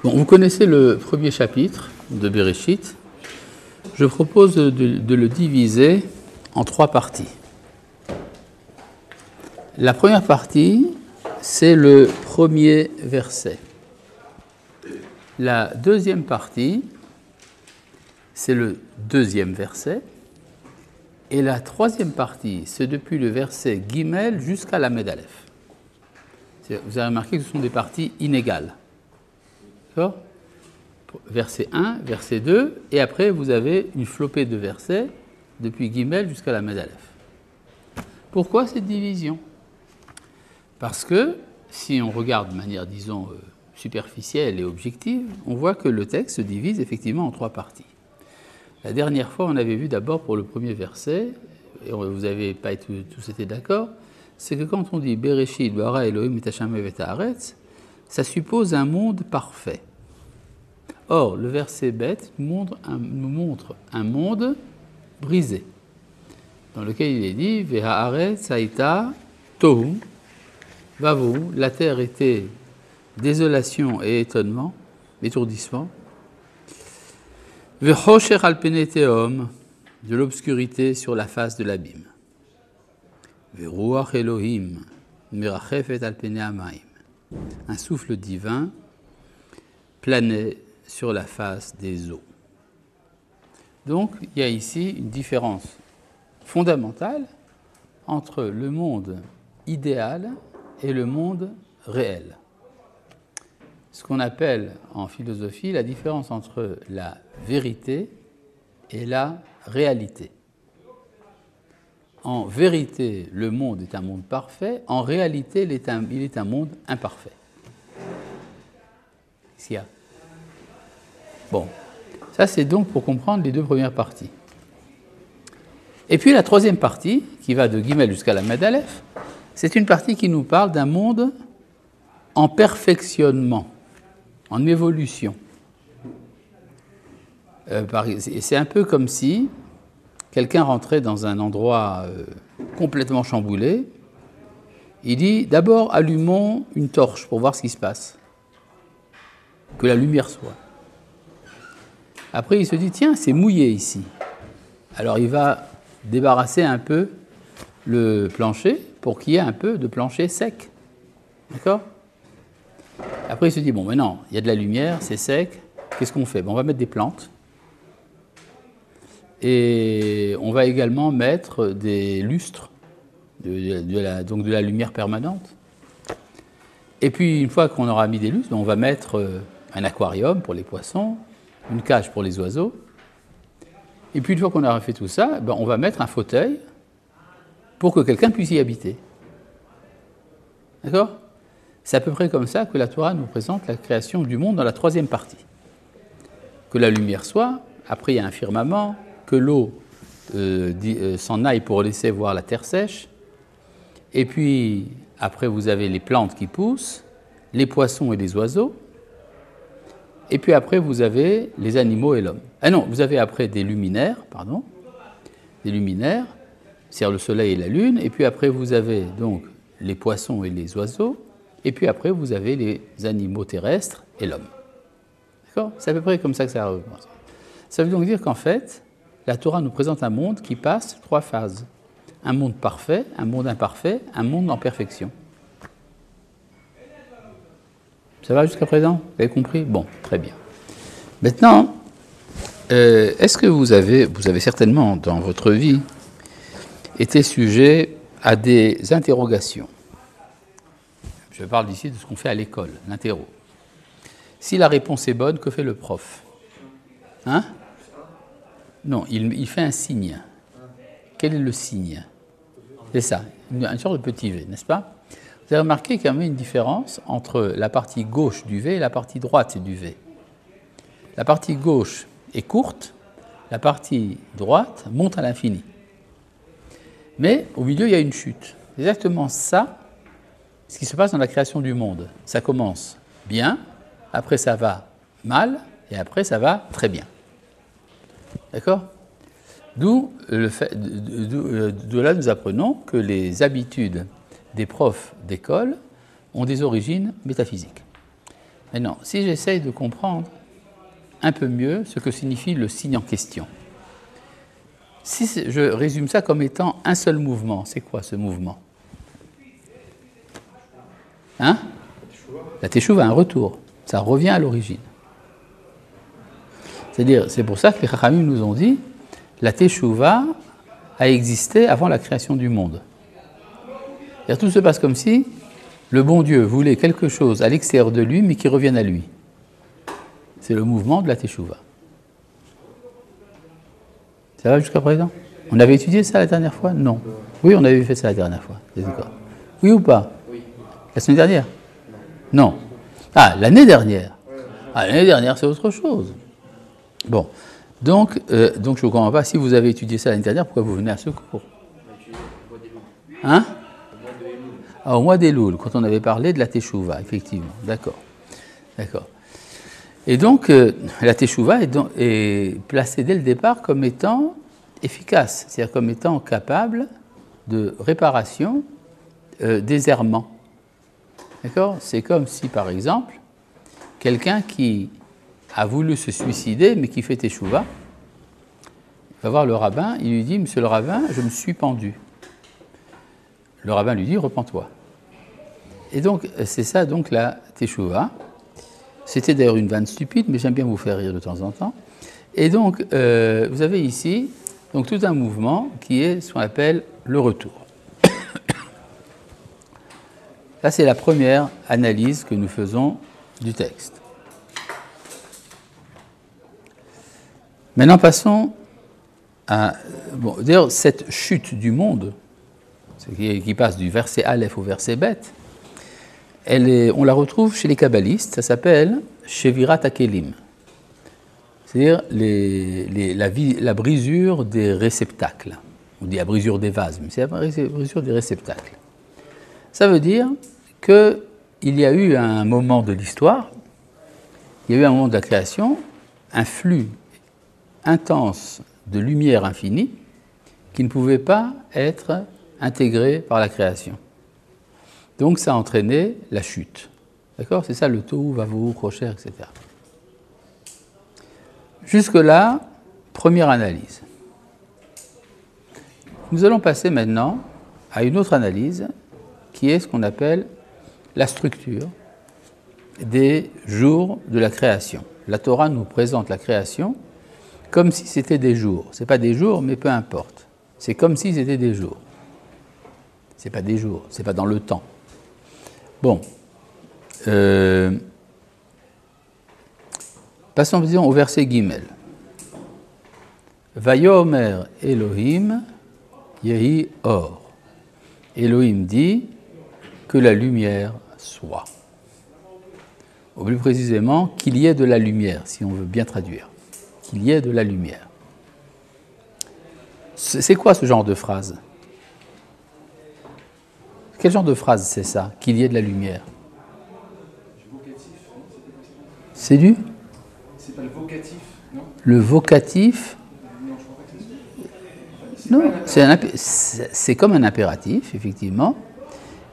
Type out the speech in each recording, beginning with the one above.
Bon, vous connaissez le premier chapitre de Bereshit. Je propose de le diviser en 3 parties. La première partie, c'est le premier verset. La deuxième partie, c'est le deuxième verset. Et la troisième partie, c'est depuis le verset Gimel jusqu'à la Lamed Aleph. Vous avez remarqué que ce sont des parties inégales. D'accord ? Verset 1, verset 2, et après vous avez une flopée de versets depuis Gimel jusqu'à la Lamed Aleph. Pourquoi cette division ? Parce que si on regarde de manière, disons, superficielle et objective, on voit que le texte se divise effectivement en 3 parties. La dernière fois, on avait vu d'abord pour le premier verset, et vous n'avez pas tous été d'accord, c'est que quand on dit Bereshit bara Elohim et Hashamayim et Haaretz, ça suppose un monde parfait. Or, le verset bête nous montre un monde brisé, dans lequel il est dit Vehaaretz haïta tohu vavu, la terre était désolation et étonnement, étourdissement. Vechosher al pene tehom, de l'obscurité sur la face de l'abîme. Veruach Elohim merachefet al pene hamayim, un souffle divin planait sur la face des eaux. Donc, il y a ici une différence fondamentale entre le monde idéal et le monde réel. Ce qu'on appelle en philosophie la différence entre la vérité et la réalité. En vérité, le monde est un monde parfait, en réalité, il est un monde imparfait. Qu'est-ce qu'il y a ? Bon, ça c'est donc pour comprendre les 2 premières parties. Et puis la troisième partie, qui va de Gimel jusqu'à la Lamed Aleph, c'est une partie qui nous parle d'un monde en perfectionnement, en évolution. C'est un peu comme si quelqu'un rentrait dans un endroit complètement chamboulé. Il dit, d'abord allumons une torche pour voir ce qui se passe, que la lumière soit. Après, il se dit, tiens, c'est mouillé ici. Alors, il va débarrasser un peu le plancher pour qu'il y ait un peu de plancher sec. D'accord ? Après, il se dit, bon, maintenant, il y a de la lumière, c'est sec. Qu'est-ce qu'on fait ? On va mettre des plantes. Et on va également mettre des lustres, donc de la lumière permanente. Et puis, une fois qu'on aura mis des lustres, on va mettre un aquarium pour les poissons, une cage pour les oiseaux. Et puis, une fois qu'on aura fait tout ça, on va mettre un fauteuil pour que quelqu'un puisse y habiter. D'accord ? C'est à peu près comme ça que la Torah nous présente la création du monde dans la troisième partie. Que la lumière soit, après il y a un firmament, que l'eau s'en aille pour laisser voir la terre sèche, et puis après vous avez les plantes qui poussent, les poissons et les oiseaux, et puis après vous avez les animaux et l'homme. Ah non, vous avez après des luminaires, c'est-à-dire le soleil et la lune, et puis après vous avez donc les poissons et les oiseaux, et puis après vous avez les animaux terrestres et l'homme. D'accord ? C'est à peu près comme ça que ça recommence. Ça veut donc dire qu'en fait, la Torah nous présente un monde qui passe 3 phases. Un monde parfait, un monde imparfait, un monde en perfection. Ça va jusqu'à présent ? Vous avez compris ? Bon, très bien. Maintenant, est-ce que vous avez certainement dans votre vie été sujet à des interrogations ? Je parle ici de ce qu'on fait à l'école, l'interro. Si la réponse est bonne, que fait le prof ? Hein ? Non, il fait un signe. Quel est le signe ? C'est ça, une sorte de petit V, n'est-ce pas ? Vous avez remarqué qu'il y avait une différence entre la partie gauche du V et la partie droite du V. La partie gauche est courte, la partie droite monte à l'infini. Mais au milieu, il y a une chute. C'est exactement ça, ce qui se passe dans la création du monde. Ça commence bien, après ça va mal, et après ça va très bien. D'accord ? D'où là, nous apprenons que les habitudes des profs d'école ont des origines métaphysiques. Maintenant, si j'essaye de comprendre un peu mieux ce que signifie le signe en question, si je résume ça comme étant un seul mouvement, c'est quoi ce mouvement? Hein? La teshuva, un retour. Ça revient à l'origine. C'est-à-dire, c'est pour ça que les Chachamim nous ont dit la teshuva a existé avant la création du monde. C'est-à-dire, tout se passe comme si le bon Dieu voulait quelque chose à l'extérieur de lui, mais qui revienne à lui. C'est le mouvement de la teshuva. Ça va jusqu'à présent? On avait étudié ça la dernière fois? Non. Oui, on avait fait ça la dernière fois. D'accord. Oui ou pas? Oui. La semaine dernière? Non. Ah, l'année dernière. Ah, l'année dernière, c'est autre chose. Bon. Donc je ne comprends pas. Si vous avez étudié ça l'année dernière, pourquoi vous venez à ce cours? Hein? Ah, au mois d'Elul, quand on avait parlé de la teshuva, effectivement. D'accord. D'accord. Et donc, la teshuva est placée dès le départ comme étant efficace, c'est-à-dire comme étant capable de réparation des errements. D'accord? C'est comme si, par exemple, quelqu'un qui a voulu se suicider, mais qui fait teshuva, il va voir le rabbin, il lui dit « Monsieur le rabbin, je me suis pendu ». Le rabbin lui dit « Repens-toi ». Et donc, c'est ça donc la teshuva. C'était d'ailleurs une vanne stupide, mais j'aime bien vous faire rire de temps en temps. Et donc, vous avez ici donc, tout un mouvement qui est ce qu'on appelle le retour. Là, c'est la première analyse que nous faisons du texte. Maintenant, passons à... Bon, d'ailleurs, cette chute du monde, qui passe du verset Aleph au verset Bet, on la retrouve chez les kabbalistes, ça s'appelle Shevirat HaKelim, c'est-à-dire la brisure des réceptacles. On dit la brisure des vases, mais c'est la brisure des réceptacles. Ça veut dire qu'il y a eu un moment de l'histoire, il y a eu un moment de la création, un flux intense de lumière infinie qui ne pouvait pas être intégré par la création. Donc ça a entraîné la chute. D'accord? C'est ça le tohu, vavohu, krocher, etc. Jusque-là, première analyse. Nous allons passer maintenant à une autre analyse qui est ce qu'on appelle la structure des jours de la création. La Torah nous présente la création comme si c'était des jours. Ce n'est pas des jours, mais peu importe. C'est comme si c'était des jours. Ce n'est pas des jours, ce n'est pas dans le temps. Bon. Passons disons, au verset Gimel. Vayomer Elohim Yehi Or. Elohim dit que la lumière soit. Ou plus précisément, qu'il y ait de la lumière, si on veut bien traduire. Qu'il y ait de la lumière. C'est quoi ce genre de phrase? Quel genre de phrase c'est ça? Qu'il y ait de la lumière. C'est du? C'est pas le vocatif, non? Le vocatif? Non, je crois pas que c'est. Non, c'est comme un impératif, effectivement,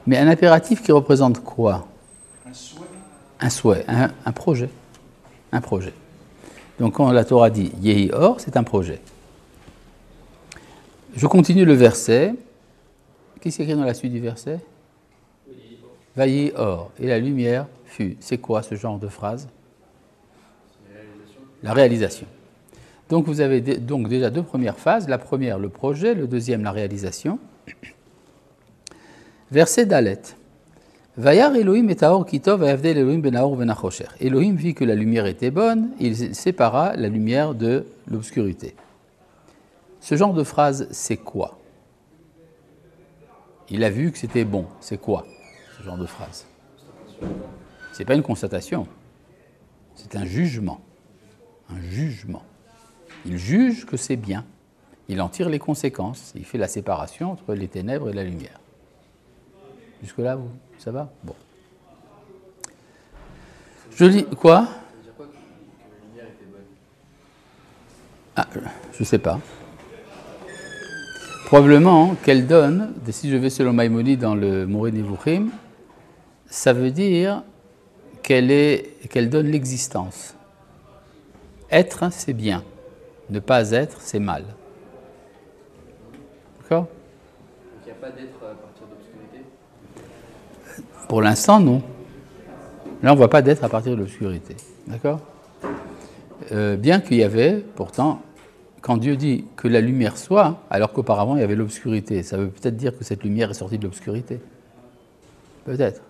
mais un impératif qui représente quoi? Un souhait. Un souhait, un projet. Un projet. Donc quand la Torah dit « Yehi Or », c'est un projet. Je continue le verset. Qu'est-ce qu'il y a écrit dans la suite du verset? « Vayehi Or » et la lumière fut. C'est quoi ce genre de phrase? La réalisation. Donc vous avez donc déjà deux premières phases. La première, le projet. Le deuxième, la réalisation. Verset Dalet. Vayar Elohim et Aor Kitov vayavdel Elohim ben Aor ben Achosher. Elohim vit que la lumière était bonne, il sépara la lumière de l'obscurité. Ce genre de phrase, c'est quoi? Il a vu que c'était bon. C'est quoi ce genre de phrase? C'est pas une constatation. C'est un jugement. Un jugement. Il juge que c'est bien. Il en tire les conséquences. Il fait la séparation entre les ténèbres et la lumière. Jusque-là, ça va? Bon. Je lis quoi? Ah, je ne sais pas. Probablement qu'elle donne, si je vais selon Maïmonide dans le Moreh Nevuchim, ça veut dire qu'elle donne l'existence. Être, c'est bien. Ne pas être, c'est mal. D'accord ? Donc il n'y a pas d'être à partir de l'obscurité ? Pour l'instant, non. Là, on ne voit pas d'être à partir de l'obscurité. D'accord ? Bien qu'il y avait, pourtant, quand Dieu dit que la lumière soit, alors qu'auparavant il y avait l'obscurité, ça veut peut-être dire que cette lumière est sortie de l'obscurité. Peut-être.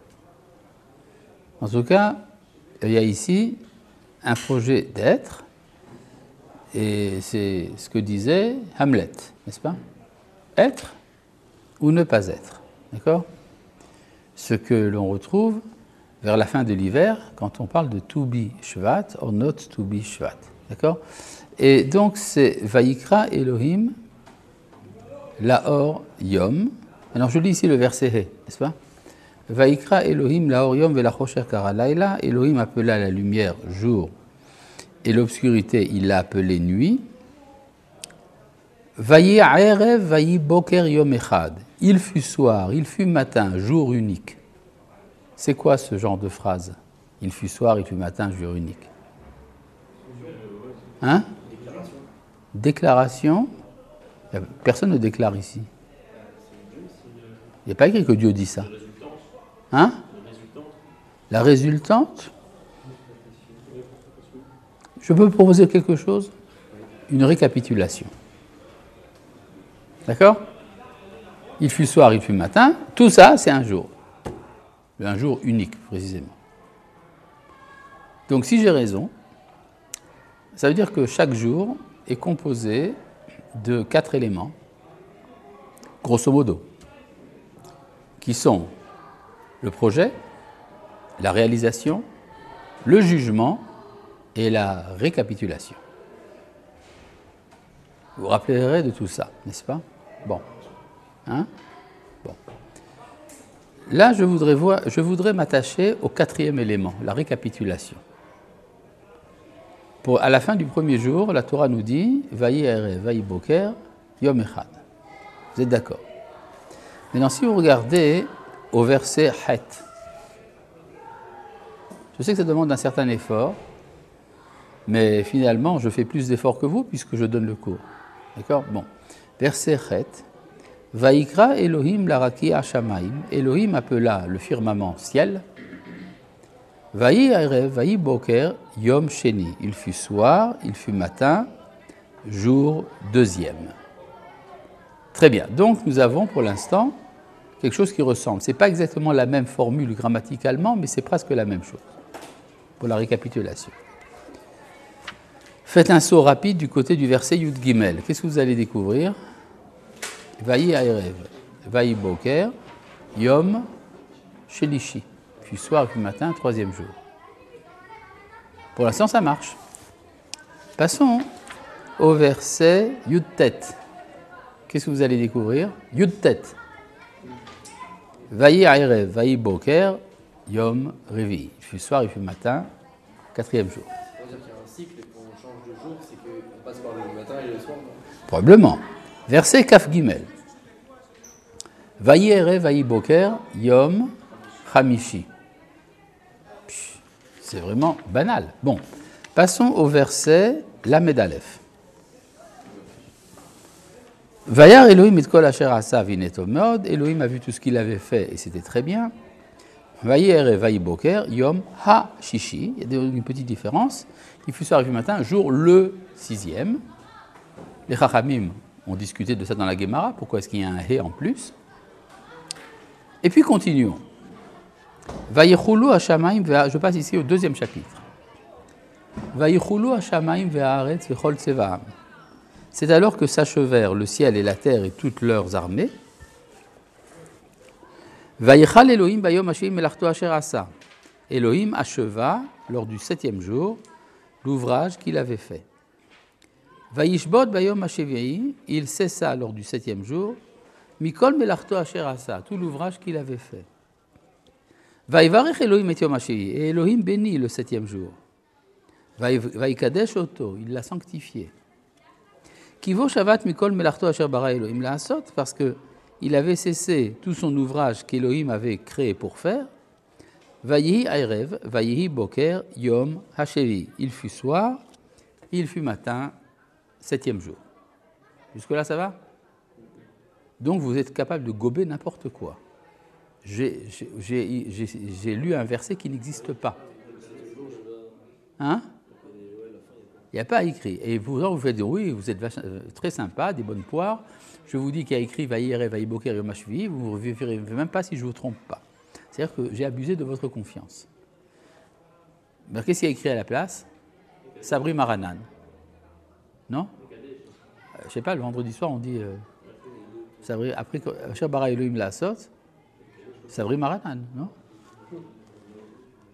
En tout cas, il y a ici un projet d'être, et c'est ce que disait Hamlet, n'est-ce pas ? Être ou ne pas être. D'accord ? Ce que l'on retrouve vers la fin de l'hiver, quand on parle de to be Shvat or not to be Shvat. D'accord ? Et donc c'est Vayikra Elohim Laor Yom. Alors je lis ici le verset He, n'est-ce pas ? Vayikra Elohim Laor Yom velachosher kara laila. Elohim appela la lumière jour et l'obscurité il l'a appelée nuit. Vayi erev vayi boker yom echad. Il fut soir, il fut matin, jour unique. C'est quoi ce genre de phrase ? Il fut soir, il fut matin, jour unique. Hein ? Déclaration. Personne ne déclare ici. Il n'y a pas écrit que Dieu dit ça. Hein ? La résultante. Je peux proposer quelque chose ? Une récapitulation. D'accord ? Il fut soir, il fut matin. Tout ça, c'est un jour. Un jour unique, précisément. Donc, si j'ai raison, ça veut dire que chaque jour est composé de 4 éléments, grosso modo, qui sont le projet, la réalisation, le jugement et la récapitulation. Vous vous rappellerez de tout ça, n'est-ce pas ? Bon. Hein ? Bon. Là, je voudrais m'attacher au 4e élément, la récapitulation. À la fin du premier jour, la Torah nous dit « Vayi erev, vayi boker, yom echad ». Vous êtes d'accord ? Maintenant, si vous regardez au verset « Het », je sais que ça demande un certain effort, mais finalement, je fais plus d'efforts que vous puisque je donne le cours. D'accord ? Bon. Verset « Het ». Vayikra Elohim laraki hashamayim. Elohim appela le firmament ciel. Vayi erev, vayi boker, yom sheni. Il fut soir, il fut matin, jour 2e. Très bien. Donc nous avons pour l'instant quelque chose qui ressemble. Ce n'est pas exactement la même formule grammaticalement, mais c'est presque la même chose. Pour la récapitulation. Faites un saut rapide du côté du verset Yud Gimel. Qu'est-ce que vous allez découvrir ? Vayi erev, vayi boker, yom shelishi. Puis soir, puis matin, 3e jour. Pour l'instant, ça marche. Passons au verset Yud Tet. Qu'est-ce que vous allez découvrir ? Yud Tet. Vayi erev, vayi boker, yom revi. Il fut soir, il fut matin, 4e jour. Ça veut dire qu'il y a un cycle et qu'on change de jour, c'est qu'on passe par le matin et le soir. Probablement. Verset Kaf Gimel. Vayi erev, vayi boker, yom chamishi. C'est vraiment banal. Bon, passons au verset Lamed Aleph. Vayar Elohim et kol asher asa vineto meod. Elohim a vu tout ce qu'il avait fait et c'était très bien. Vayi erev, vayi boker, yom ha-shishi. Il y a une petite différence. Il fut soir et fut matin, jour le 6e. Les Chachamim ont discuté de ça dans la Gemara. Pourquoi est-ce qu'il y a un he en plus ? Et puis continuons. Vayichulu hashamayim, je passe ici au 2e chapitre. Vayichulu hashamayim ve'haaretz vechol tsevaam. C'est alors que s'achevèrent le ciel et la terre et toutes leurs armées. Vayichal Elohim bayom hashem melachto asher asa. Elohim acheva lors du 7e jour l'ouvrage qu'il avait fait. Vayishbot bayom hashevi'i, il cessa lors du 7e jour. Mikol melachto asher asa, tout l'ouvrage qu'il avait fait. Vayivarech Elohim et yom hashevi'i, et Elohim bénit le 7e jour. Vayikadesh oto, il l'a sanctifié. Kivo shavat mikol melachto asher bara Elohim la'asot, parce que il avait cessé tout son ouvrage qu'Elohim avait créé pour faire. Vayihi Ayrev, Vayihi Boker, Yom Hashevi. Il fut soir, il fut matin, 7e jour. Jusque-là, ça va? Donc, vous êtes capable de gober n'importe quoi. J'ai lu un verset qui n'existe pas. Hein? Il n'y a pas écrit. Et vous faites dire, oui, vous êtes très sympa, des bonnes poires. Je vous dis qu'il y a écrit Vayihi Vayihi Boker Yom Hashevi, vous ne vérifierez même pas si je ne vous trompe pas. C'est-à-dire que j'ai abusé de votre confiance. Mais qu'est-ce qu'il y a écrit à la place? Sabri Maranan. Non? Je ne sais pas, le vendredi soir, on dit Sabri, après Asher bara Elohim Laasot, Sabri Maranan, non?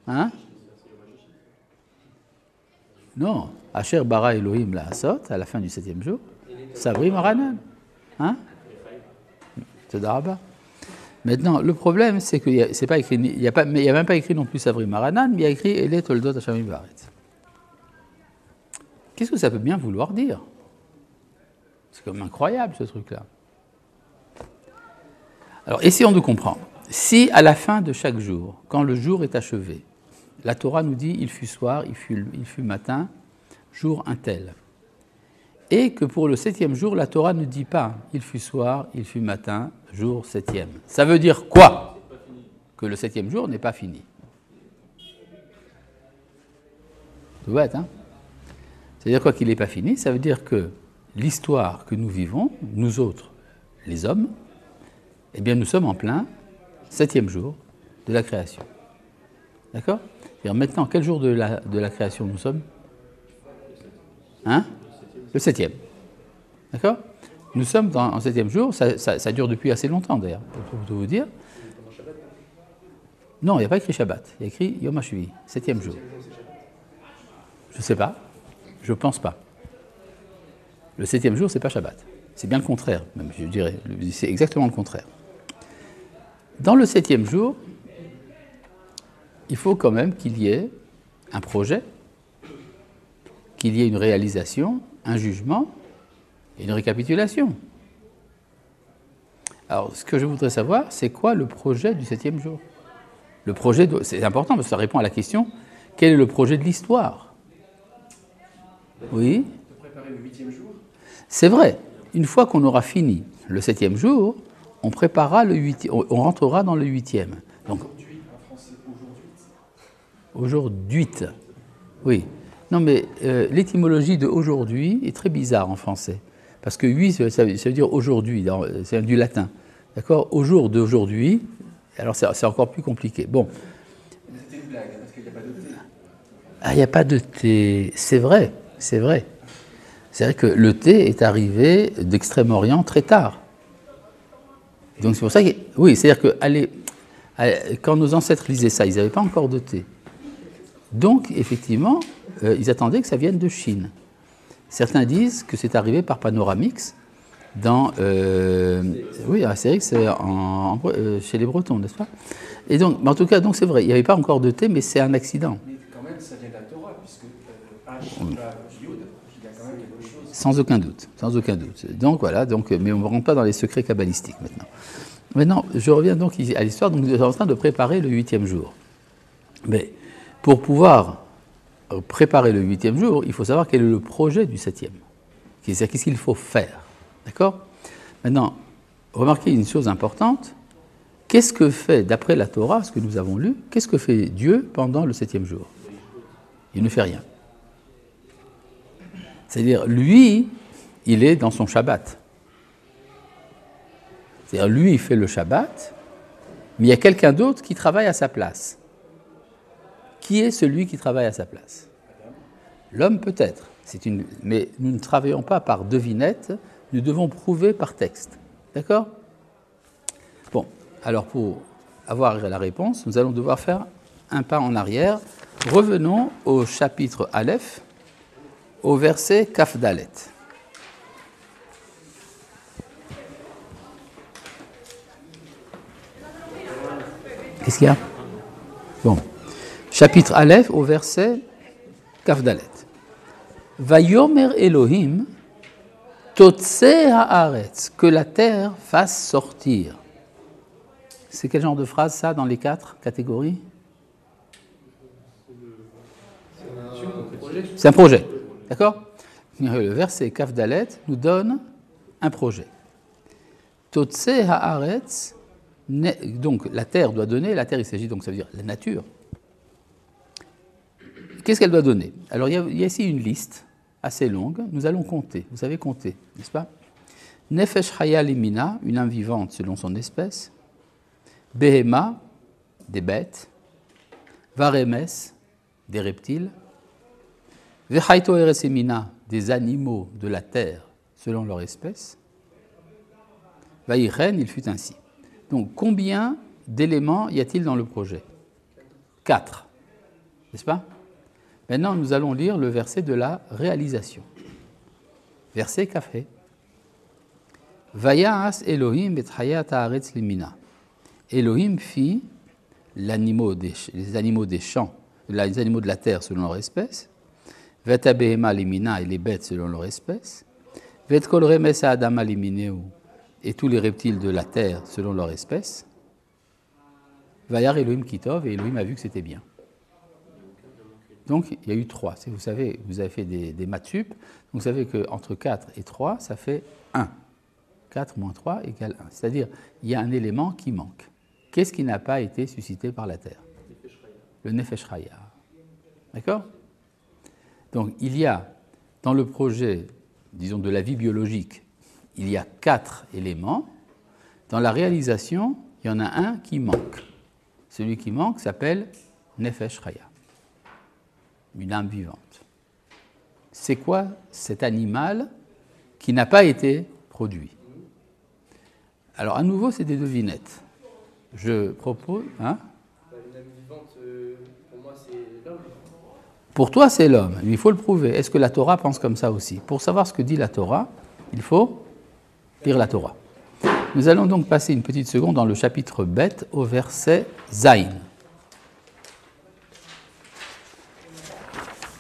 Hein? Non, Asher bara Elohim Laasot, à la fin du 7e jour, Sabri Maranan. Hein? C'est d'Araba. Maintenant, le problème, c'est que c'est pas écrit, il n'y a même pas écrit non plus Sabri Maranan, mais il y a écrit Ele Toldot Hashem Baret. Qu'est-ce que ça peut bien vouloir dire? C'est comme incroyable ce truc-là. Alors, essayons de comprendre. Si à la fin de chaque jour, quand le jour est achevé, la Torah nous dit il fut soir, il fut matin, jour un tel, et que pour le 7e jour, la Torah ne dit pas il fut soir, il fut matin, jour 7e. Ça veut dire quoi? Que le 7e jour n'est pas fini. C'est bête, hein? C'est-à-dire quoi qu'il n'est pas fini? Ça veut dire que l'histoire que nous vivons, nous autres, les hommes, eh bien nous sommes en plein 7e jour de la création. D'accord? Maintenant, quel jour de la création nous sommes? Hein? Le 7e. D'accord? Nous sommes en 7e jour, ça dure depuis assez longtemps d'ailleurs, pour tout vous dire. Non, il n'y a pas écrit Shabbat, il y a écrit Yom HaShvi, 7e jour. Je ne sais pas, je ne pense pas. Le 7e jour, ce n'est pas Shabbat. C'est bien le contraire, même, je dirais. C'est exactement le contraire. Dans le 7e jour, il faut quand même qu'il y ait un projet, qu'il y ait une réalisation, un jugement et une récapitulation. Alors, ce que je voudrais savoir, c'est quoi le projet du 7e jour? Le projet, c'est important parce que ça répond à la question, quel est le projet de l'histoire? Oui. De préparer le 8e jour. C'est vrai. Une fois qu'on aura fini le 7e jour, on préparera le 8e, on rentrera dans le 8e. Donc, aujourd'hui, en français, aujourd'hui. Oui. Non, mais l'étymologie de aujourd'hui est très bizarre en français. Parce que 8, ça veut dire aujourd'hui, c'est du latin. D'accord? Au jour d'aujourd'hui, alors c'est encore plus compliqué. Bon. C'était une blague, parce qu'il n'y a pas de thé. Ah, il n'y a pas de thé. C'est vrai, c'est vrai. C'est vrai que le thé est arrivé d'Extrême-Orient très tard. Donc c'est pour ça que... Oui, c'est-à-dire que quand nos ancêtres lisaient ça, ils n'avaient pas encore de thé. Donc, effectivement, ils attendaient que ça vienne de Chine. Certains disent que c'est arrivé par Panoramix dans... oui, c'est vrai que c'est chez les Bretons, n'est-ce pas? Et donc, en tout cas, donc c'est vrai, il n'y avait pas encore de thé, mais c'est un accident. Mais quand même, ça vient de la Torah, puisque H, Yud, il y a quand même quelque chose. Sans aucun doute, sans aucun doute. Donc voilà, mais on ne rentre pas dans les secrets kabbalistiques maintenant. Maintenant, je reviens donc à l'histoire, donc nous sommes en train de préparer le 8e jour. Mais pour pouvoir préparer le 8e jour, il faut savoir quel est le projet du 7e. C'est-à-dire qu'est-ce qu'il faut faire. D'accord? Maintenant, remarquez une chose importante. Qu'est-ce que fait, d'après la Torah, ce que nous avons lu, qu'est-ce que fait Dieu pendant le 7e jour? Il ne fait rien. C'est-à-dire, lui, il est dans son Shabbat. C'est-à-dire, lui, il fait le Shabbat, mais il y a quelqu'un d'autre qui travaille à sa place. Qui est celui qui travaille à sa place? L'homme peut-être, mais nous ne travaillons pas par devinette, nous devons prouver par texte. D'accord? Bon, alors pour avoir la réponse, nous allons devoir faire un pas en arrière. Revenons au chapitre Aleph, au verset Kaf Dalet. Qu'est-ce qu'il y a? Bon. Chapitre Aleph, au verset Kaf Dalet. Vayomer Elohim, Totse haaretz, que la terre fasse sortir. C'est quel genre de phrase ça dans les 4 catégories? C'est un projet. D'accord? Le verset Kaf Dalet nous donne un projet. Totse haaretz, donc la terre doit donner, la terre il s'agit donc, ça veut dire la nature. Qu'est-ce qu'elle doit donner? Alors il y a ici une liste assez longue, nous allons compter, vous savez compter, n'est-ce pas? Nefesh Chaya Limina, une âme vivante selon son espèce, Behema, des bêtes, Varemes, des reptiles, Vechaito Eresemina, des animaux de la terre selon leur espèce, Vaïchen, il fut ainsi. Donc combien d'éléments y a-t-il dans le projet? 4, n'est-ce pas? Maintenant, nous allons lire le verset de la réalisation. Verset Kafé. Vayas Elohim et Hayat Haaretz Limina. Elohim fit les animaux des champs, les animaux de la terre selon leur espèce, Veta Behema Limina et les bêtes selon leur espèce, Vet Kol Remes Adama Limineu et tous les reptiles de la terre selon leur espèce. Vayar Elohim Kitov et Elohim a vu que c'était bien. Donc, il y a eu 3. Vous savez, vous avez fait des maths sup, donc vous savez qu'entre 4 et 3, ça fait 1. 4 moins 3 égale 1. C'est-à-dire, il y a un élément qui manque. Qu'est-ce qui n'a pas été suscité par la terre? Le Nefesh Chaya. D'accord? Donc, il y a, dans le projet, disons, de la vie biologique, il y a 4 éléments. Dans la réalisation, il y en a un qui manque. Celui qui manque s'appelle Nefesh Chaya. Une âme vivante. C'est quoi cet animal qui n'a pas été produit? Alors, à nouveau, c'est des devinettes. Je propose... Hein? Une âme vivante, pour moi, c'est l'homme. Pour toi, c'est l'homme. Mais il faut le prouver. Est-ce que la Torah pense comme ça aussi? Pour savoir ce que dit la Torah, il faut lire la Torah. Nous allons donc passer une petite seconde dans le chapitre Bet au verset Zayin.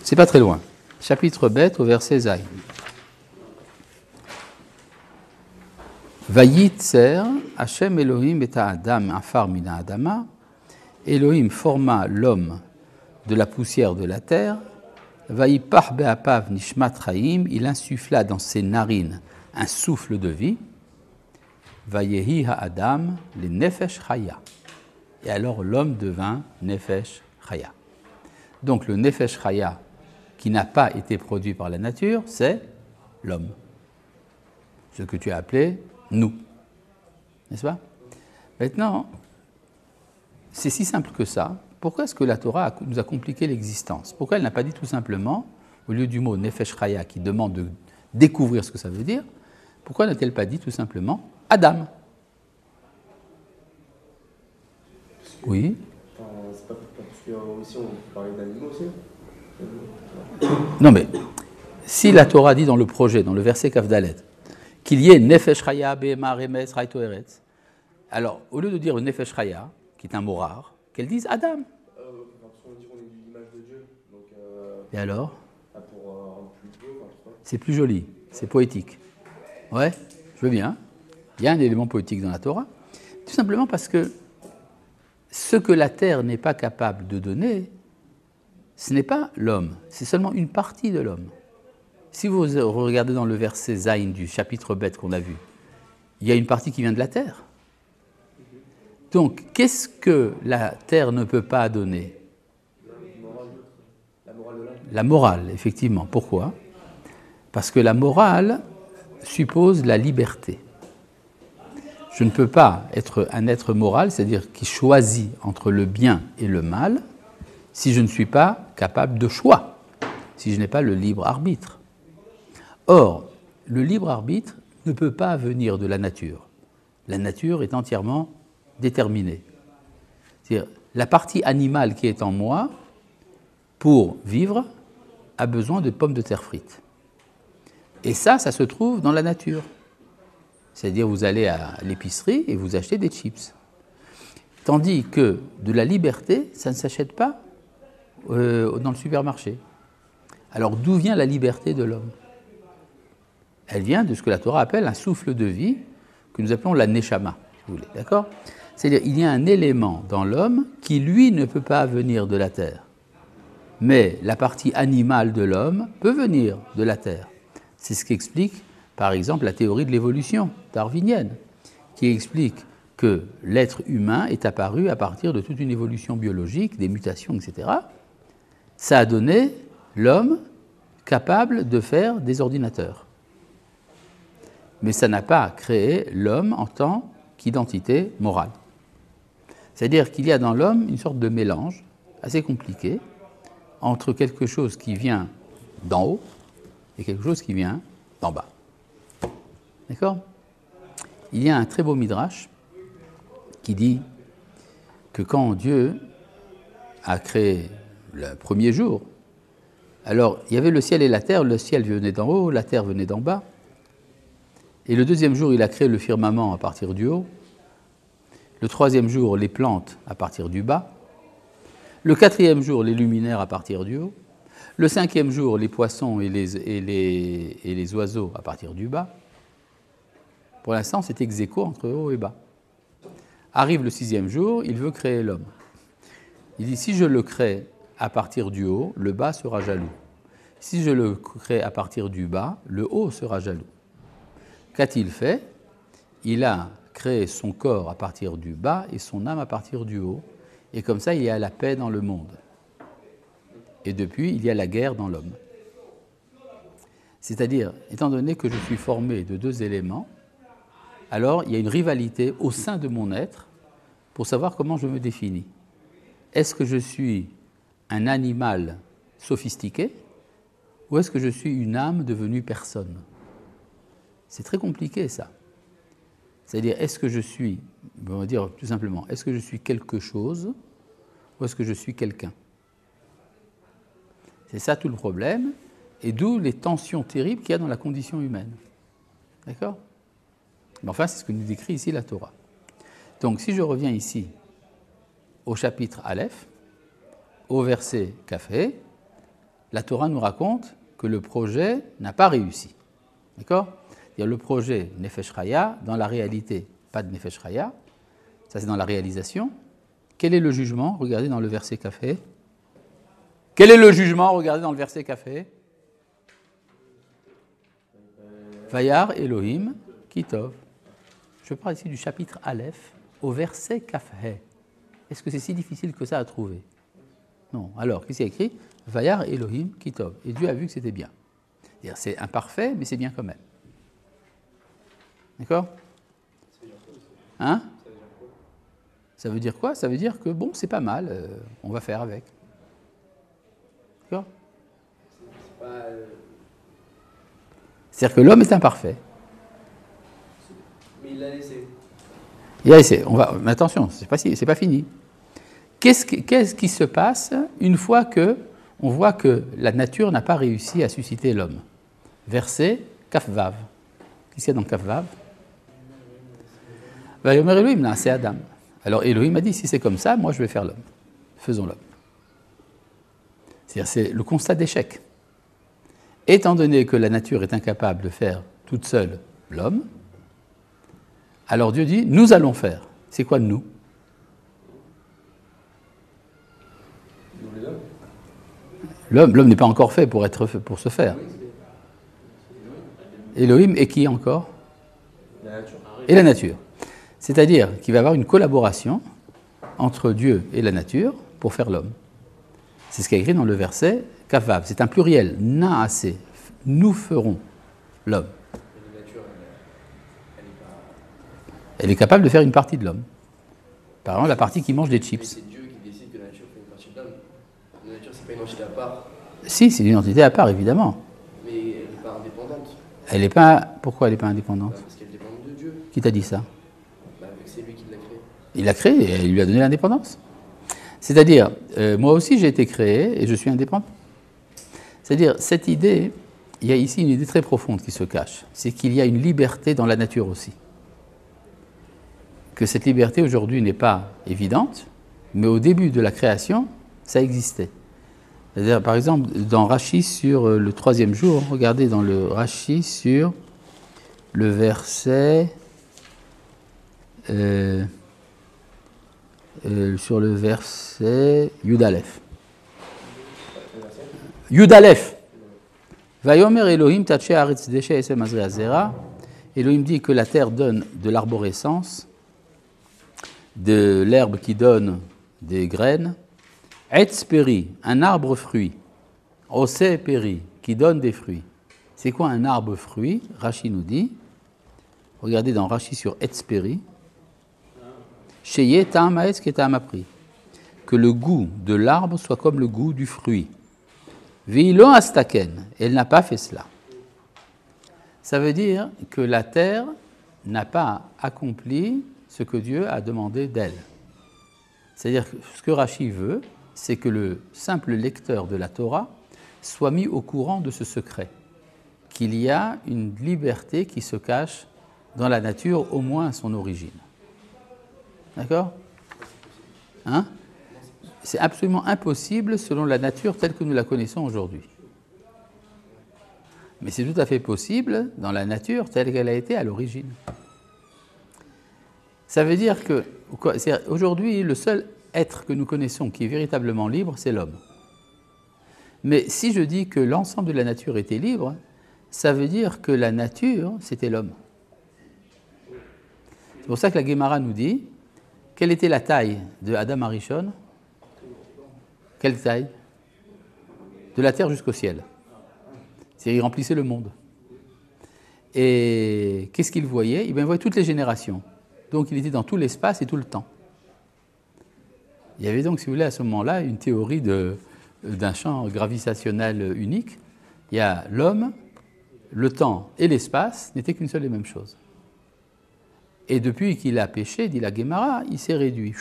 C'est pas très loin. Chapitre Bet au verset Zayin. Vayitzer Hashem Elohim et Adam afar mina Adama. Elohim forma l'homme de la poussière de la terre. Vayipach be'apav nishmat chaim. Il insuffla dans ses narines un souffle de vie. Vayehi ha'adam le nefesh chaya. Et alors l'homme devint nefesh chaya. Donc le nefesh chaya qui n'a pas été produit par la nature, c'est l'homme. Ce que tu as appelé nous. N'est-ce pas? Maintenant, c'est si simple que ça. Pourquoi est-ce que la Torah nous a compliqué l'existence? Pourquoi elle n'a pas dit tout simplement, au lieu du mot nefesh chaya qui demande de découvrir ce que ça veut dire, pourquoi n'a-t-elle pas dit tout simplement Adam? Oui. C'est pas parce qu'ici on parlait d'animaux aussi. Non mais, si la Torah dit dans le projet, dans le verset Kaf Dalet, qu'il y ait Nefesh Chaya, Behema, Remes, Raito Eretz, alors au lieu de dire Nefesh Chaya, qui est un mot rare, qu'elle dise Adam. Parce qu'on dit qu'on est de l'image de Dieu. Donc, et alors? Pour rendre plus beau, c'est plus joli, c'est poétique. Ouais, je veux bien. Il y a un élément poétique dans la Torah, tout simplement parce que ce que la terre n'est pas capable de donner, ce n'est pas l'homme, c'est seulement une partie de l'homme. Si vous regardez dans le verset Zayin du chapitre Bet qu'on a vu, il y a une partie qui vient de la terre. Donc, qu'est-ce que la terre ne peut pas donner? La morale, effectivement. Pourquoi? Parce que la morale suppose la liberté. Je ne peux pas être un être moral, c'est-à-dire qui choisit entre le bien et le mal, si je ne suis pas capable de choix, si je n'ai pas le libre arbitre. Or, le libre arbitre ne peut pas venir de la nature. La nature est entièrement déterminée. C'est-à-dire, la partie animale qui est en moi, pour vivre, a besoin de pommes de terre frites. Et ça se trouve dans la nature. C'est-à-dire, vous allez à l'épicerie et vous achetez des chips. Tandis que de la liberté, ça ne s'achète pas dans le supermarché. Alors, d'où vient la liberté de l'homme? Elle vient de ce que la Torah appelle un souffle de vie, que nous appelons la neshama, si vous voulez. D'accord? C'est-à-dire, il y a un élément dans l'homme qui, lui, ne peut pas venir de la terre. Mais la partie animale de l'homme peut venir de la Terre. C'est ce qu'explique, par exemple, la théorie de l'évolution darwinienne, qui explique que l'être humain est apparu à partir de toute une évolution biologique, des mutations, etc. Ça a donné l'homme capable de faire des ordinateurs. Mais ça n'a pas créé l'homme en tant qu'identité morale. C'est-à-dire qu'il y a dans l'homme une sorte de mélange assez compliqué entre quelque chose qui vient d'en haut et quelque chose qui vient d'en bas. D'accord ? Il y a un très beau midrash qui dit que quand Dieu a créé le premier jour, alors il y avait le ciel et la terre, le ciel venait d'en haut, la terre venait d'en bas. Et le deuxième jour, il a créé le firmament à partir du haut. Le troisième jour, les plantes à partir du bas. Le quatrième jour, les luminaires à partir du haut. Le cinquième jour, les poissons et les oiseaux à partir du bas. Pour l'instant, c'est ex aequo entre haut et bas. Arrive le sixième jour, il veut créer l'homme. Il dit, si je le crée à partir du haut, le bas sera jaloux. Si je le crée à partir du bas, le haut sera jaloux. Qu'a-t-il fait ? Il a créé son corps à partir du bas et son âme à partir du haut. Et comme ça, il y a la paix dans le monde. Et depuis, il y a la guerre dans l'homme. C'est-à-dire, étant donné que je suis formé de deux éléments, alors il y a une rivalité au sein de mon être pour savoir comment je me définis. Est-ce que je suis un animal sophistiqué ou est-ce que je suis une âme devenue personne ? C'est très compliqué, ça. C'est-à-dire, est-ce que je suis, on va dire tout simplement, est-ce que je suis quelque chose ou est-ce que je suis quelqu'un ? C'est ça tout le problème, et d'où les tensions terribles qu'il y a dans la condition humaine. D'accord ? Mais enfin, c'est ce que nous décrit ici la Torah. Donc, si je reviens ici au chapitre Aleph, au verset Kafé, la Torah nous raconte que le projet n'a pas réussi. D'accord ? C'est-à-dire le projet Nefesh Chaya, dans la réalité, pas de Nefesh Chaya, ça c'est dans la réalisation. Quel est le jugement ? Regardez dans le verset Kafé. Quel est le jugement ? Regardez dans le verset Kafé. Vayar Elohim Kitov. Je parle ici du chapitre Aleph au verset Kafé. Est-ce que c'est si difficile que ça à trouver ? Non. Alors, qu'est-ce qu'il y a écrit ? Vayar Elohim Kitov. Et Dieu a vu que c'était bien. C'est-à-dire, c'est imparfait, mais c'est bien quand même. D'accord ? Hein ? Ça veut dire quoi ? Ça veut dire que, bon, c'est pas mal, on va faire avec. D'accord ? C'est-à-dire que l'homme est imparfait. Mais il l'a laissé. Il a laissé. Mais attention, c'est pas fini. Qu'est-ce qui se passe une fois qu'on voit que la nature n'a pas réussi à susciter l'homme ? Verset Kaf-Vav. Qu'est-ce qu'il y a dans Kaf-Vav ? Vayomer Elohim na'aseh Adam. Alors Elohim a dit, si c'est comme ça, moi je vais faire l'homme. Faisons l'homme. C'est-à-dire, c'est le constat d'échec. Étant donné que la nature est incapable de faire toute seule l'homme, alors Dieu dit, nous allons faire. C'est quoi nous ? L'homme n'est pas encore fait pour se faire. Elohim et qui encore ? La nature. Et la nature. C'est-à-dire qu'il va y avoir une collaboration entre Dieu et la nature pour faire l'homme. C'est ce qui est écrit dans le verset Kavav. C'est un pluriel, na'aseh. Nous ferons l'homme. La nature, Elle est capable de faire une partie de l'homme. Par exemple, la partie qui mange des mais chips. c'est Dieu qui décide que la nature fait une partie de l'homme. La nature, c'est pas une entité à part, Si, c'est une entité à part, évidemment. mais elle n'est pas indépendante. Elle n'est pas. Pourquoi elle n'est pas indépendante ? Parce qu'elle dépend de Dieu. Qui t'a dit ça ? C'est lui qui l'a créé. Il l'a créé et il lui a donné l'indépendance. C'est-à-dire, moi aussi j'ai été créé et je suis indépendant. C'est-à-dire, cette idée, il y a ici une idée très profonde qui se cache. C'est qu'il y a une liberté dans la nature aussi. Que cette liberté aujourd'hui n'est pas évidente, mais au début de la création, ça existait. C'est-à-dire, par exemple, dans Rashi sur le 3e jour, regardez dans le Rashi sur le verset Yud Aleph. Yud Aleph. Vayomer Elohim taché haaretz deshe esem azrea zera. Elohim dit que la terre donne de l'arborescence, de l'herbe qui donne des graines. Etz peri, un arbre fruit. Ose peri, qui donne des fruits. C'est quoi un arbre fruit? Rashi nous dit, regardez dans Rashi sur Etz peri, Sheye ta'am ha'etz ke ta'am hapri, que le goût de l'arbre soit comme le goût du fruit. Ve'ilo astaken, elle n'a pas fait cela. Ça veut dire que la terre n'a pas accompli ce que Dieu a demandé d'elle. C'est-à-dire que ce que Rashi veut, c'est que le simple lecteur de la Torah soit mis au courant de ce secret, qu'il y a une liberté qui se cache dans la nature, au moins à son origine. D'accord? Hein? C'est absolument impossible selon la nature telle que nous la connaissons aujourd'hui. Mais c'est tout à fait possible dans la nature telle qu'elle a été à l'origine. Ça veut dire que aujourd'hui, le seul être que nous connaissons qui est véritablement libre, c'est l'homme. Mais si je dis que l'ensemble de la nature était libre, ça veut dire que la nature, c'était l'homme. C'est pour ça que la Guémara nous dit, quelle était la taille de Adam Arishon? Quelle taille? De la terre jusqu'au ciel. C'est-à-dire, il remplissait le monde. Et qu'est-ce qu'il voyait? Il voyait toutes les générations. Donc, il était dans tout l'espace et tout le temps. Il y avait donc, si vous voulez, à ce moment-là, une théorie d'un champ gravitationnel unique. Il y a l'homme, le temps et l'espace n'étaient qu'une seule et même chose. Et depuis qu'il a péché, dit la Guémara, il s'est réduit.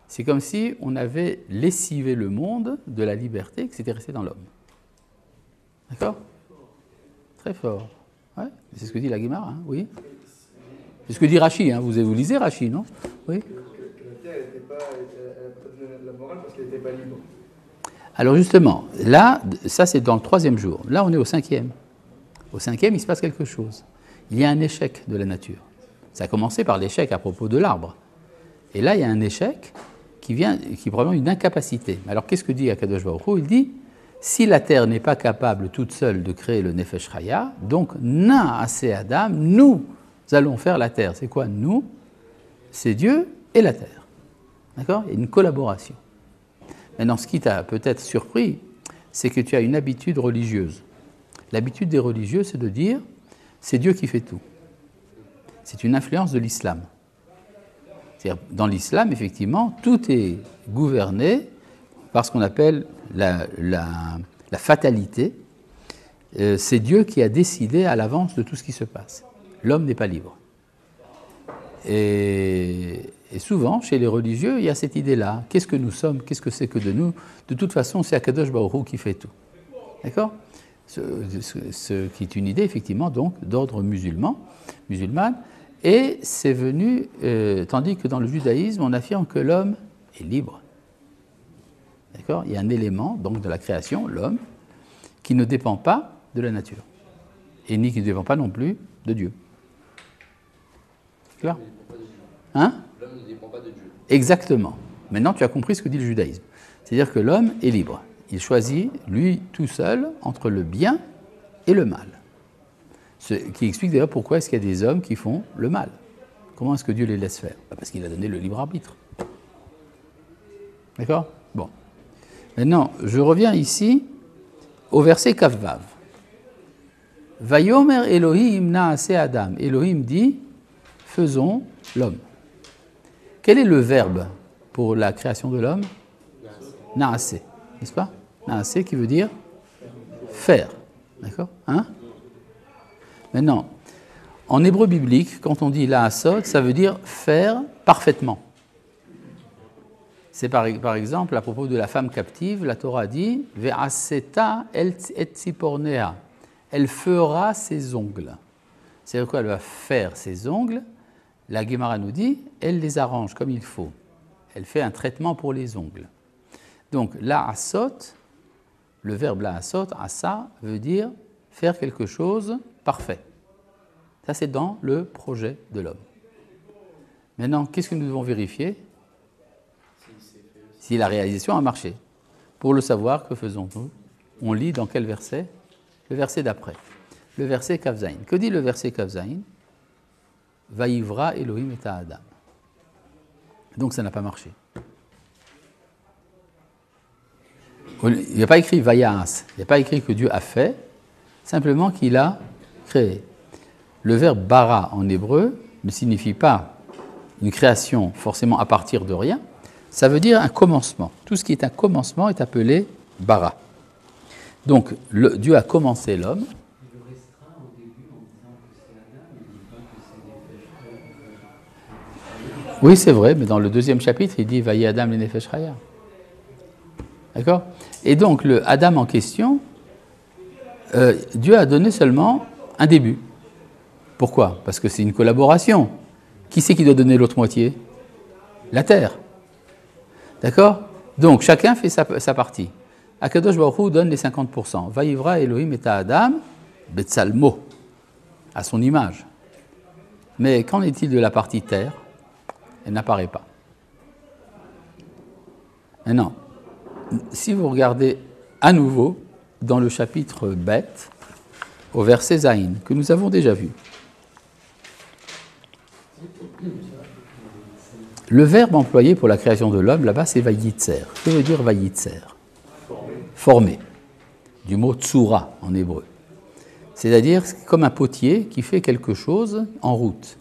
C'est comme si on avait lessivé le monde de la liberté qui s'était restée dans l'homme. D'accord? Très fort. Ouais, c'est ce que dit la Guémara, hein, oui. C'est ce que dit Rashi, hein. Vous lisez Rashi, non? Oui. Que la terre n'était pas, la morale parce qu'elle n'était pas libre. Alors justement, là, ça c'est dans le 3e jour. Là, on est au 5e. Au 5e, il se passe quelque chose. Il y a un échec de la nature. Ça a commencé par l'échec à propos de l'arbre. Et là, il y a un échec qui est probablement une incapacité. Alors, qu'est-ce que dit Akadosh Baruch Hu? Il dit, si la terre n'est pas capable toute seule de créer le Nefesh Chaya, donc na assez Adam, nous allons faire la terre. C'est quoi nous? C'est Dieu et la terre. D'accord? Il y a une collaboration. Maintenant, ce qui t'a peut-être surpris, c'est que tu as une habitude religieuse. L'habitude des religieux, c'est de dire, c'est Dieu qui fait tout. C'est une influence de l'islam. C'est-à-dire, dans l'islam, effectivement, tout est gouverné par ce qu'on appelle la fatalité. C'est Dieu qui a décidé à l'avance de tout ce qui se passe. L'homme n'est pas libre. Et souvent, chez les religieux, il y a cette idée-là. Qu'est-ce que nous sommes? Qu'est-ce que c'est que de nous? De toute façon, c'est Akadosh Baruch Hu qui fait tout. D'accord? Ce qui est une idée, effectivement, donc, d'ordre musulmane. Et c'est venu, tandis que dans le judaïsme, on affirme que l'homme est libre. D'accord? Il y a un élément, donc, de la création, l'homme, qui ne dépend pas de la nature. Et ni qui ne dépend pas non plus de Dieu. C'est clair? Hein? L'homme ne dépend pas de Dieu. Exactement. Maintenant, tu as compris ce que dit le judaïsme. C'est-à-dire que l'homme est libre. Il choisit, lui, tout seul, entre le bien et le mal. Ce qui explique d'ailleurs pourquoi est-ce qu'il y a des hommes qui font le mal. Comment est-ce que Dieu les laisse faire? Parce qu'il a donné le libre arbitre. D'accord? Bon. Maintenant, je reviens ici au verset Kavvav. Vayomer Elohim naase Adam. Elohim dit, faisons l'homme. Quel est le verbe pour la création de l'homme? Naase. N'est-ce pas? Naase qui veut dire faire. D'accord? Hein? Maintenant, en hébreu biblique, quand on dit la'asot, ça veut dire faire parfaitement. C'est par exemple, à propos de la femme captive, la Torah dit ve'aseta et tzipornea. Elle fera ses ongles. C'est-à-dire quoi? Elle va faire ses ongles. La Guémara nous dit, elle les arrange comme il faut. Elle fait un traitement pour les ongles. Donc, la'asot, le verbe la'asot, asa, veut dire faire quelque chose parfait. Ça, c'est dans le projet de l'homme. Maintenant, qu'est-ce que nous devons vérifier? Si la réalisation a marché. Pour le savoir, que faisons-nous? on lit dans quel verset? Le verset d'après. Le verset Kavzaïn. Que dit le verset Kavzaïn? Vaïvra Elohim et Adam. Donc ça n'a pas marché. Il n'y a pas écrit Vaïas, il n'y a pas écrit que Dieu a fait, simplement qu'il a créé. Le verbe bara en hébreu ne signifie pas une création forcément à partir de rien, ça veut dire un commencement. Tout ce qui est un commencement est appelé bara. Donc Dieu a commencé l'homme. Il le restreint au début en disant que c'est Adam, il ne dit pas que c'est Nefesh. Oui, c'est vrai, mais dans le deuxième chapitre, il dit Vaïe Adam le Nefesh Chaya. D'accord? Et donc, le Adam en question, Dieu a donné seulement un début. Pourquoi? Parce que c'est une collaboration. Qui c'est qui doit donner l'autre moitié? La terre. D'accord? Donc, chacun fait sa partie. Akadosh Baruch Hu donne les 50%. Vaïvra Elohim et Adam, Betsalmo, à son image. Mais qu'en est-il de la partie terre? Elle n'apparaît pas. Maintenant, si vous regardez à nouveau dans le chapitre Bet, au verset Zayin, que nous avons déjà vu, le verbe employé pour la création de l'homme, là-bas, c'est Vayitzer. Que veut dire Vayitzer? Former. Du mot tsura en hébreu. C'est-à-dire comme un potier qui fait quelque chose en route.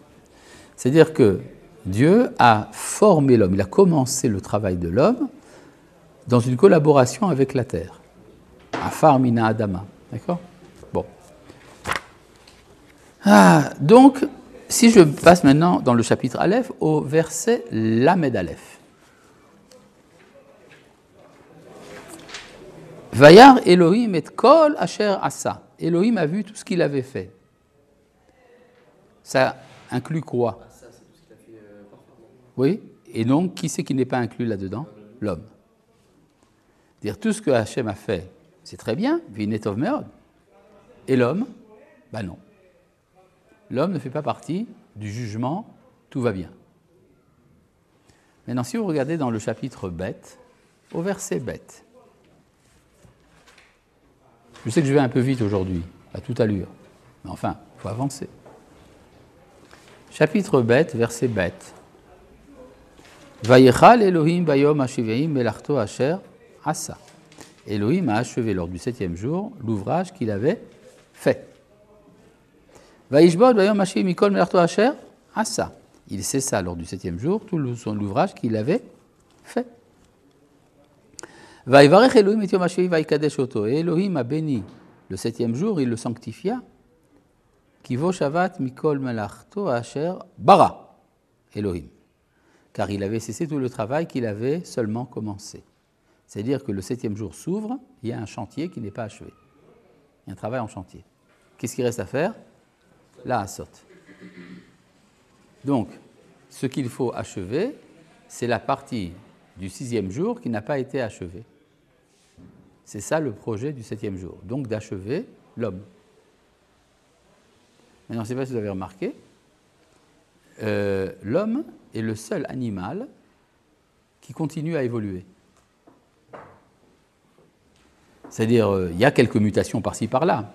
C'est-à-dire que Dieu a formé l'homme, il a commencé le travail de l'homme dans une collaboration avec la terre. Afar mina Adama. D'accord? Bon. Donc, si je passe maintenant dans le chapitre Aleph au verset Lamed Aleph. Vayar Elohim et kol asher asa. Elohim a vu tout ce qu'il avait fait. Ça inclut quoi? Ça, c'est tout ce qu'il a fait parfaitement. Oui, et donc, qui c'est qui n'est pas inclus là-dedans? L'homme. Dire tout ce que Hachem a fait, c'est très bien, Vinetov Meod. Et l'homme? Ben non. L'homme ne fait pas partie du jugement, tout va bien. Maintenant, si vous regardez dans le chapitre Bet, au verset Bet, je sais que je vais un peu vite aujourd'hui, à toute allure, mais enfin, il faut avancer. Chapitre Bet, verset Bet. Vayichal Elohim bayom hashiveim melachto asher asa. Elohim a achevé lors du 7e jour l'ouvrage qu'il avait fait. Vaishbod bayom hashiveim mikol melachto asher asa. Il cessa lors du 7e jour tout l'ouvrage qu'il avait fait. Vaïvarech Elohim et yom hashiveim vaïkadesh oto. Et Elohim a béni le 7e jour, il le sanctifia. Kivo shavat mikol melachto asher bara Elohim. Car il avait cessé tout le travail qu'il avait seulement commencé. C'est-à-dire que le 7e jour s'ouvre, il y a un chantier qui n'est pas achevé. Il y a un travail en chantier. Qu'est-ce qu'il reste à faire? La asot. Donc, ce qu'il faut achever, c'est la partie du 6e jour qui n'a pas été achevée. C'est ça le projet du 7e jour. Donc, d'achever l'homme. Maintenant, je ne sais pas si vous avez remarqué, l'homme est le seul animal qui continue à évoluer. C'est-à-dire, il y a quelques mutations par-ci, par-là.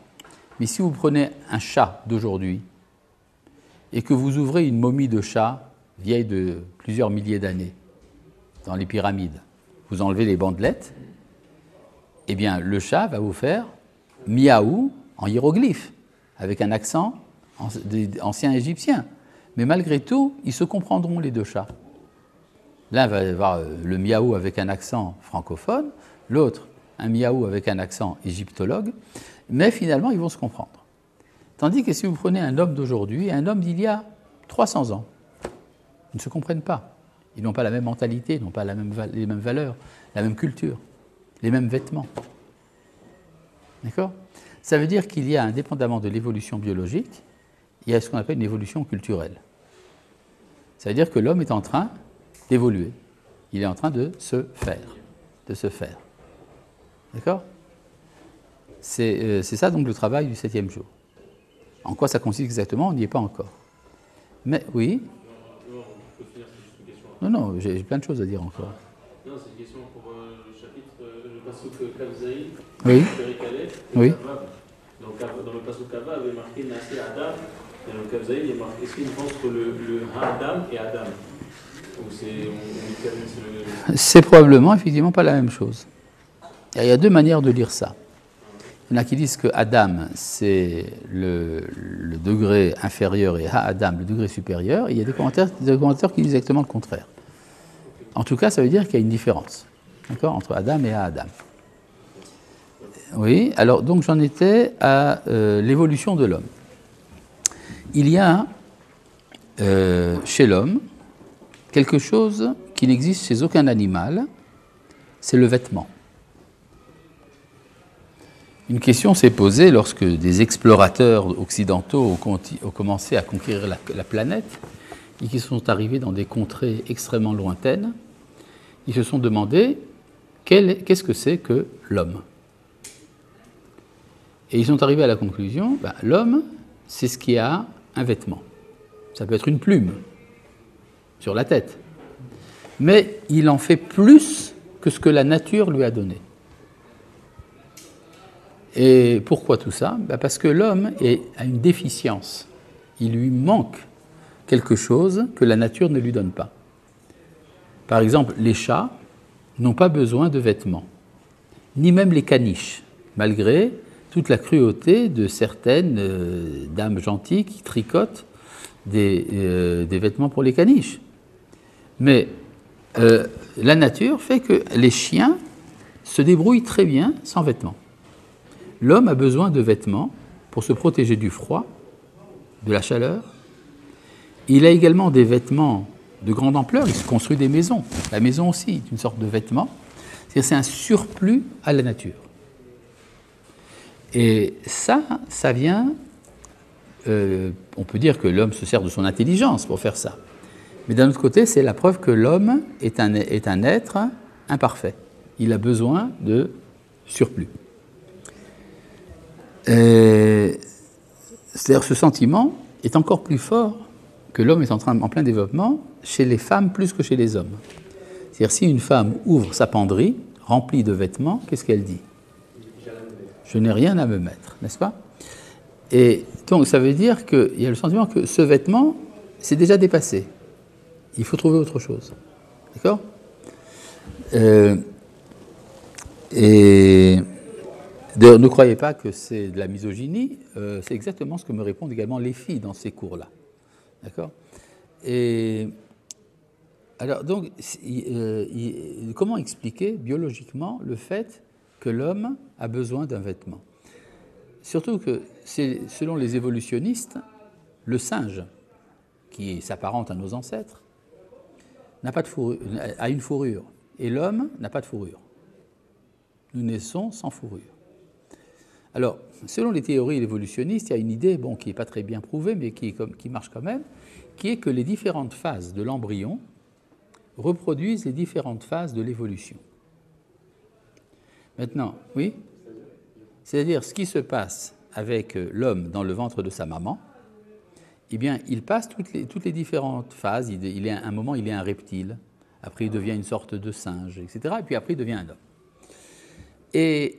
Mais si vous prenez un chat d'aujourd'hui et que vous ouvrez une momie de chat vieille de plusieurs milliers d'années dans les pyramides, vous enlevez les bandelettes, eh bien, le chat va vous faire miaou en hiéroglyphe, avec un accent ancien égyptien. Mais malgré tout, ils se comprendront, les deux chats. L'un va avoir le miaou avec un accent francophone, l'autre un miaou avec un accent égyptologue, mais finalement, ils vont se comprendre. Tandis que si vous prenez un homme d'aujourd'hui et un homme d'il y a 300 ans, ils ne se comprennent pas. Ils n'ont pas la même mentalité, ils n'ont pas les mêmes valeurs, la même culture, les mêmes vêtements. D'accord? Ça veut dire qu'il y a, indépendamment de l'évolution biologique, il y a ce qu'on appelle une évolution culturelle. Ça veut dire que l'homme est en train d'évoluer. Il est en train de se faire. D'accord? C'est ça donc le travail du 7e jour. En quoi ça consiste exactement? On n'y est pas encore. Mais oui. Non, j'ai plein de choses à dire encore. Non, c'est une question pour le chapitre, le Pasuk Kavzaï, Oui. Perikalef, Oui. et Kavav. Donc dans le Pasuk Kavav, il est marqué Nasi Adam, et dans le Kavzaï, il est marqué. Est-ce qu'il pense que le Ha-Adam et Adam? Ou c'est probablement effectivement pas la même chose. Il y a deux manières de lire ça. Il y en a qui disent que Adam, c'est le degré inférieur et Ha-Adam, le degré supérieur. Et il y a des commentateurs qui disent exactement le contraire. En tout cas, ça veut dire qu'il y a une différence, d'accord, entre Adam et Ha-Adam. Oui, alors donc j'en étais à l'évolution de l'homme. Il y a chez l'homme quelque chose qui n'existe chez aucun animal, c'est le vêtement. Une question s'est posée lorsque des explorateurs occidentaux ont commencé à conquérir la planète et qui sont arrivés dans des contrées extrêmement lointaines. Ils se sont demandé qu'est-ce que c'est que l'homme. Et ils sont arrivés à la conclusion, l'homme, c'est ce qui a un vêtement. Ça peut être une plume sur la tête, mais il en fait plus que ce que la nature lui a donné. Et pourquoi tout ça? Parce que l'homme a une déficience. Il lui manque quelque chose que la nature ne lui donne pas. Par exemple, les chats n'ont pas besoin de vêtements, ni même les caniches, malgré toute la cruauté de certaines dames gentilles qui tricotent des vêtements pour les caniches. Mais la nature fait que les chiens se débrouillent très bien sans vêtements. L'homme a besoin de vêtements pour se protéger du froid, de la chaleur. Il a également des vêtements de grande ampleur. Il se construit des maisons. La maison aussi est une sorte de vêtement. C'est un surplus à la nature. Et ça vient... on peut dire que l'homme se sert de son intelligence pour faire ça. Mais d'un autre côté, c'est la preuve que l'homme est un être imparfait. Il a besoin de surplus. C'est-à-dire ce sentiment est encore plus fort que l'homme est en plein développement chez les femmes plus que chez les hommes. C'est-à-dire si une femme ouvre sa penderie remplie de vêtements, qu'est-ce qu'elle dit? Je n'ai rien à me mettre, n'est-ce pas? Et donc ça veut dire qu'il y a le sentiment que ce vêtement, c'est déjà dépassé. Il faut trouver autre chose. D'accord? Et d'ailleurs, ne croyez pas que c'est de la misogynie, c'est exactement ce que me répondent également les filles dans ces cours-là. D'accord? Et alors, donc, comment expliquer biologiquement le fait que l'homme a besoin d'un vêtement? Surtout que, selon les évolutionnistes, le singe, qui s'apparente à nos ancêtres, n'a pas de fourrure, a une fourrure, et l'homme n'a pas de fourrure. Nous naissons sans fourrure. Alors, selon les théories évolutionnistes, il y a une idée qui n'est pas très bien prouvée, mais qui marche quand même, qui est que les différentes phases de l'embryon reproduisent les différentes phases de l'évolution. Maintenant, oui? C'est-à-dire, ce qui se passe avec l'homme dans le ventre de sa maman, eh bien, il passe toutes les différentes phases. À un moment, il est un reptile. Après, il devient une sorte de singe, etc. Et puis après, il devient un homme. Et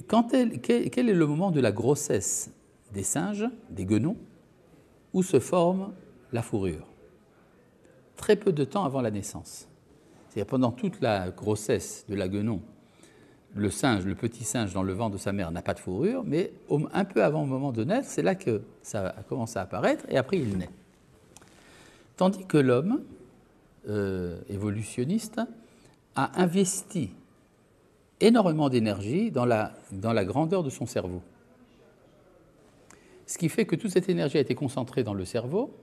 quel est le moment de la grossesse des singes, des guenons, où se forme la fourrure? Très peu de temps avant la naissance. C'est-à-dire pendant toute la grossesse de la guenon, le petit singe dans le ventre de sa mère n'a pas de fourrure, mais un peu avant le moment de naître, c'est là que ça commence à apparaître, et après il naît. Tandis que l'homme, évolutionniste, a investi énormément d'énergie dans la grandeur de son cerveau. Ce qui fait que toute cette énergie a été concentrée dans le cerveau,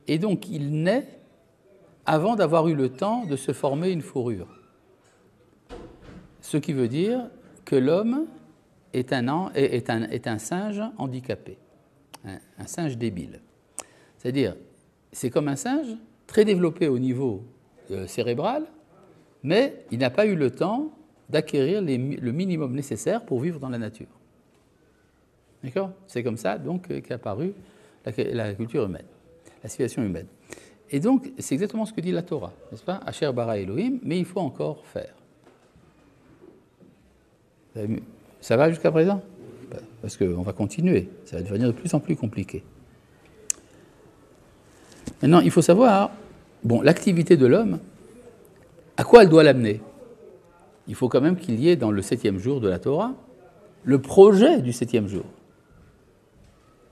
et donc il naît avant d'avoir eu le temps de se former une fourrure. Ce qui veut dire que l'homme est un singe handicapé, un singe débile. C'est-à-dire, c'est comme un singe très développé au niveau cérébral, mais il n'a pas eu le temps d'acquérir le minimum nécessaire pour vivre dans la nature. D'accord? C'est comme ça donc qu'est apparue la culture humaine, la civilisation humaine. Et donc, c'est exactement ce que dit la Torah, n'est-ce pas? Asher bara Elohim, mais il faut encore faire. Ça va jusqu'à présent? Parce qu'on va continuer, ça va devenir de plus en plus compliqué. Maintenant, il faut savoir, bon, l'activité de l'homme, à quoi elle doit l'amener? Il faut quand même qu'il y ait dans le 7e jour de la Torah le projet du 7e jour.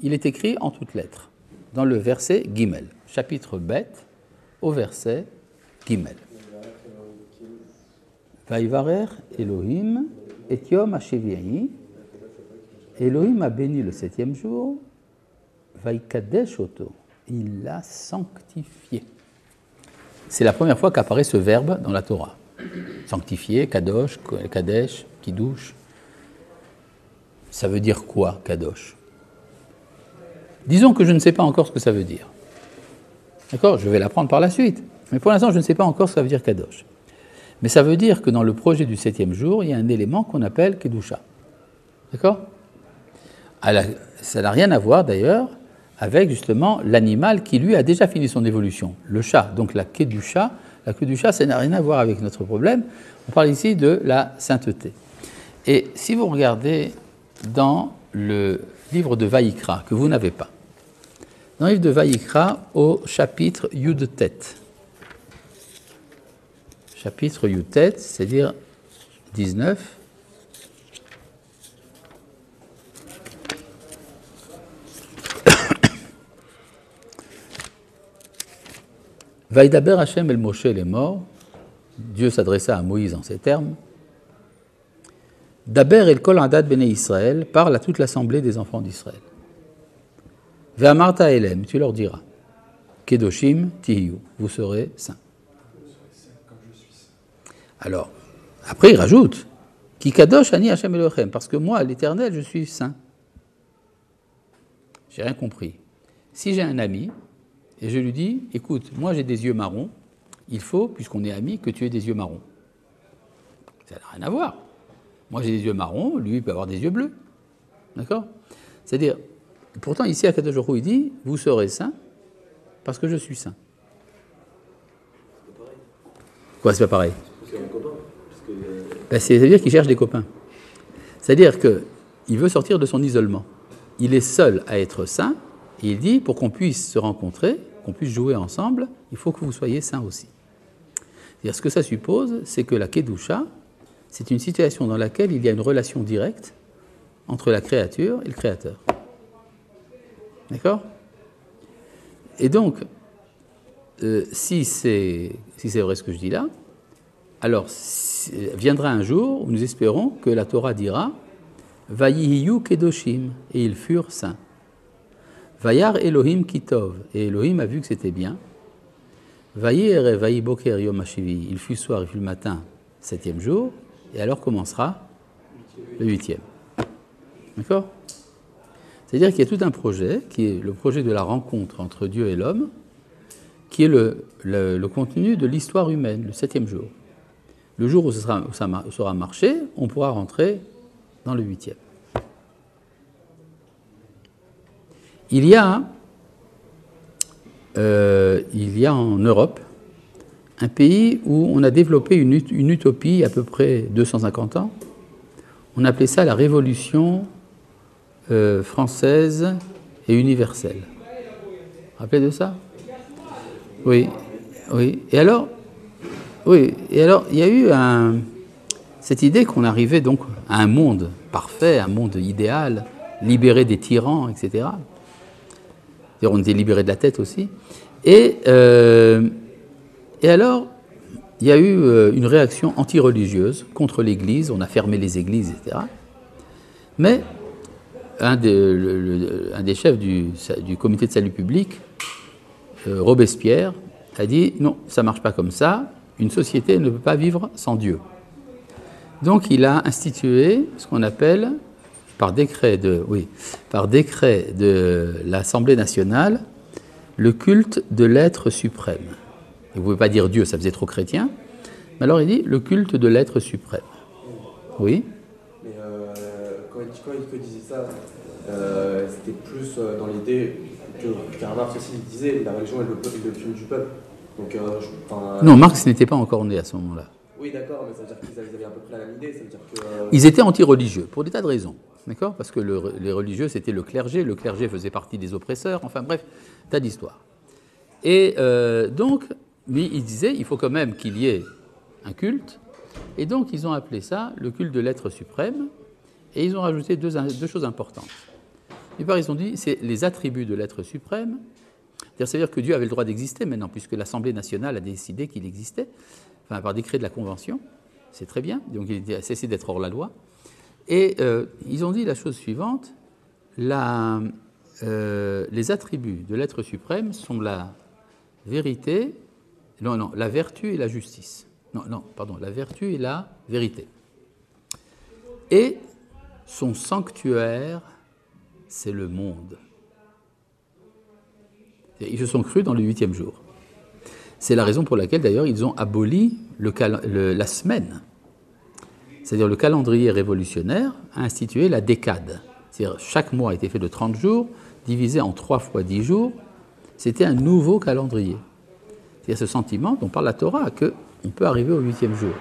Il est écrit en toutes lettres, dans le verset Gimel, chapitre Bet, au verset Gimel. Vaïvarer Elohim et Yom HaShevi'i. Elohim a béni le 7e jour, Vaïkadesh Oto. Il l'a sanctifié. C'est la première fois qu'apparaît ce verbe dans la Torah. Sanctifié, Kadosh, Kadesh, Kiddush. Ça veut dire quoi, Kadosh? Disons que je ne sais pas encore ce que ça veut dire. D'accord? Je vais l'apprendre par la suite. Mais pour l'instant, je ne sais pas encore ce que ça veut dire Kadosh. Mais ça veut dire que dans le projet du 7e jour, il y a un élément qu'on appelle Kedusha. D'accord? Ça n'a rien à voir d'ailleurs avec justement l'animal qui lui a déjà fini son évolution, le chat. Donc la Kedusha, ça n'a rien à voir avec notre problème. On parle ici de la sainteté. Et si vous regardez dans le livre de Vaïkra, que vous n'avez pas, dans le livre de Vaïkra, au chapitre Yud-Tet, chapitre Yud-Tet, c'est-à-dire 19, Vaïdaber Hashem el Moshe les morts, Dieu s'adressa à Moïse en ces termes. Daber el kol adad bnei Israël, parle à toute l'assemblée des enfants d'Israël. Ve'amarta elem, tu leur diras, Kedoshim tihiyu, vous serez saints. Alors, après il rajoute, Ki kadosh ani Hashem Elohim, parce que moi, l'Éternel, je suis saint. J'ai rien compris. Si j'ai un ami, et je lui dis, écoute, moi j'ai des yeux marrons, il faut, puisqu'on est amis, que tu aies des yeux marrons. Ça n'a rien à voir. Moi j'ai des yeux marrons, lui il peut avoir des yeux bleus. D'accord? C'est-à-dire, pourtant ici à Kadosh Baruch Hu, il dit, vous serez saints parce que je suis saint. Quoi, c'est pas pareil? C'est-à-dire qu'il cherche des copains. C'est-à-dire qu'il veut sortir de son isolement. Il est seul à être saint, et il dit, pour qu'on puisse se rencontrer, qu'on puisse jouer ensemble, il faut que vous soyez saints aussi. C'est-à-dire, ce que ça suppose, c'est que la Kedusha, c'est une situation dans laquelle il y a une relation directe entre la créature et le créateur. D'accord? Et donc, si c'est vrai ce que je dis là, alors viendra un jour où nous espérons que la Torah dira « Vayihiyu kedoshim » et ils furent saints. Vayar Elohim kitov, et Elohim a vu que c'était bien. Vayir vayi boker yom hashivi, il fut soir, il fut le matin, 7e jour, et alors commencera le 8e. D'accord? C'est-à-dire qu'il y a tout un projet, qui est le projet de la rencontre entre Dieu et l'homme, qui est le contenu de l'histoire humaine, le 7e jour. Le jour où ça sera marché, on pourra rentrer dans le 8e. Il y a en Europe un pays où on a développé une utopie il y a à peu près 250 ans. On appelait ça la révolution française et universelle. Vous vous rappelez de ça? Oui. Et alors, il y a eu cette idée qu'on arrivait donc à un monde parfait, un monde idéal, libéré des tyrans, etc. On était libéré de la tête aussi. Et alors, il y a eu une réaction anti-religieuse contre l'Église. On a fermé les églises, etc. Mais un des chefs du comité de salut public, Robespierre, a dit non, ça ne marche pas comme ça. Une société ne peut pas vivre sans Dieu. Donc, il a institué ce qu'on appelle, par décret de l'Assemblée nationale, le culte de l'être suprême. Vous ne pouvez pas dire Dieu, ça faisait trop chrétien. Mais alors il dit le culte de l'être suprême. Oui. Mais quand il disait ça, c'était plus dans l'idée que Karl Marx aussi disait, la religion est le crime du peuple. Donc, non, Marx n'était pas encore né à ce moment-là. Oui, d'accord, mais ça veut dire qu'ils avaient à peu près la même idée. Ça veut dire que. Ils étaient anti-religieux, pour des tas de raisons. D'accord? Parce que les religieux, c'était le clergé faisait partie des oppresseurs, enfin bref, tas d'histoires. Et donc, mais ils disaient, il faut quand même qu'il y ait un culte, et donc ils ont appelé ça le culte de l'être suprême, et ils ont rajouté deux choses importantes. D'une part, ils ont dit, c'est les attributs de l'être suprême, c'est-à-dire que Dieu avait le droit d'exister maintenant, puisque l'Assemblée nationale a décidé qu'il existait, enfin par décret de la Convention, c'est très bien, donc il a cessé d'être hors la loi. Et ils ont dit la chose suivante, les attributs de l'être suprême sont la vérité, la vertu et la justice. La vertu et la vérité. Et son sanctuaire, c'est le monde. Ils se sont crus dans le 8e jour. C'est la raison pour laquelle, d'ailleurs, ils ont aboli la semaine. C'est-à-dire le calendrier révolutionnaire a institué la décade. C'est-à-dire chaque mois a été fait de 30 jours, divisé en 3 fois 10 jours. C'était un nouveau calendrier. C'est-à-dire ce sentiment dont parle la Torah, qu'on peut arriver au 8e jour.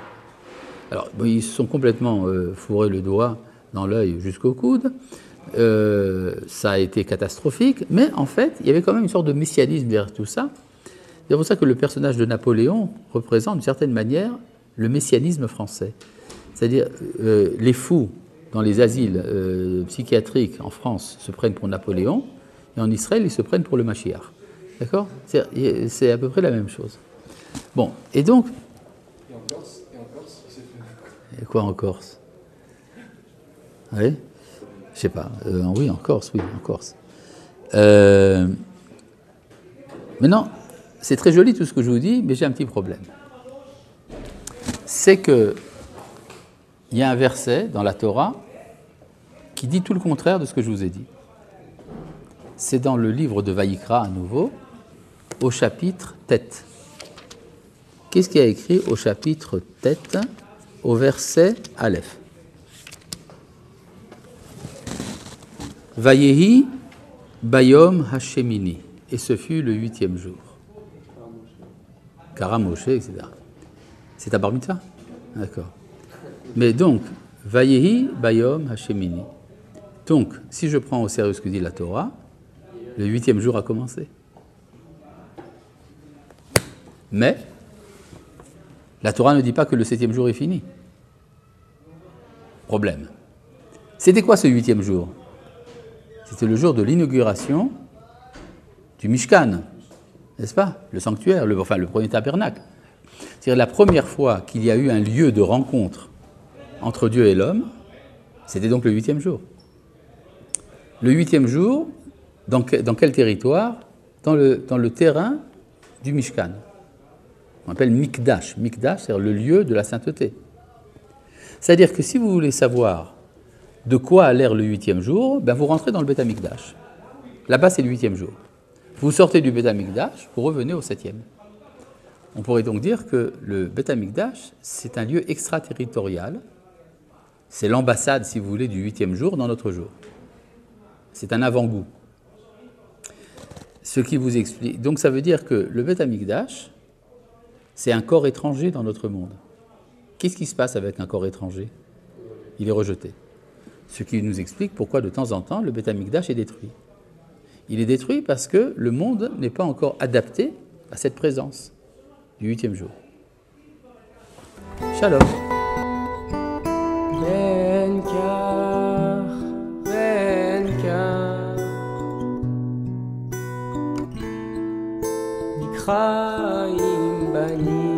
Alors, ils se sont complètement fourrés le doigt dans l'œil jusqu'au coude. Ça a été catastrophique, mais en fait, il y avait quand même une sorte de messianisme derrière tout ça. C'est pour ça que le personnage de Napoléon représente d'une certaine manière le messianisme français. C'est-à-dire, les fous dans les asiles psychiatriques en France se prennent pour Napoléon, et en Israël, ils se prennent pour le Mashiach. D'accord? C'est à peu près la même chose. Bon, et donc... Et en Corse, il s'est fait... Et quoi en Corse? Oui? Je sais pas. Oui, en Corse, oui, en Corse. Maintenant, c'est très joli tout ce que je vous dis, mais j'ai un petit problème. C'est que il y a un verset dans la Torah qui dit tout le contraire de ce que je vous ai dit. C'est dans le livre de Vaïkra à nouveau, au chapitre Tête. Qu'est-ce qu'il y a écrit au chapitre Tête, au verset Aleph? Vayehi bayom hashemini. Et ce fut le 8e jour. Karamoshe, etc. C'est à bar mitzvah? D'accord. Mais donc, Vayehi bayom hashemini. Donc, si je prends au sérieux ce que dit la Torah, le 8e jour a commencé. Mais, la Torah ne dit pas que le 7e jour est fini. Problème. C'était quoi ce 8e jour? C'était le jour de l'inauguration du Mishkan, n'est-ce pas? Le sanctuaire, le premier tabernacle. C'est-à-dire la première fois qu'il y a eu un lieu de rencontre entre Dieu et l'homme, c'était donc le 8e jour. Le 8e jour, dans quel territoire? Dans le terrain du Mishkan. On appelle Mikdash. Mikdash, c'est le lieu de la sainteté. C'est-à-dire que si vous voulez savoir de quoi a l'air le 8e jour, ben vous rentrez dans le Beth Amikdash. Là-bas, c'est le 8e jour. Vous sortez du Beth Amikdash, vous revenez au 7e. On pourrait donc dire que le Beth Amikdash, c'est un lieu extraterritorial. C'est l'ambassade, si vous voulez, du 8e jour dans notre jour. C'est un avant-goût. Ce qui vous explique. Donc ça veut dire que le Beth Amikdash, c'est un corps étranger dans notre monde. Qu'est-ce qui se passe avec un corps étranger? Il est rejeté. Ce qui nous explique pourquoi de temps en temps le Beth Amikdash est détruit. Il est détruit parce que le monde n'est pas encore adapté à cette présence du 8e jour. Shalom. חיים בנים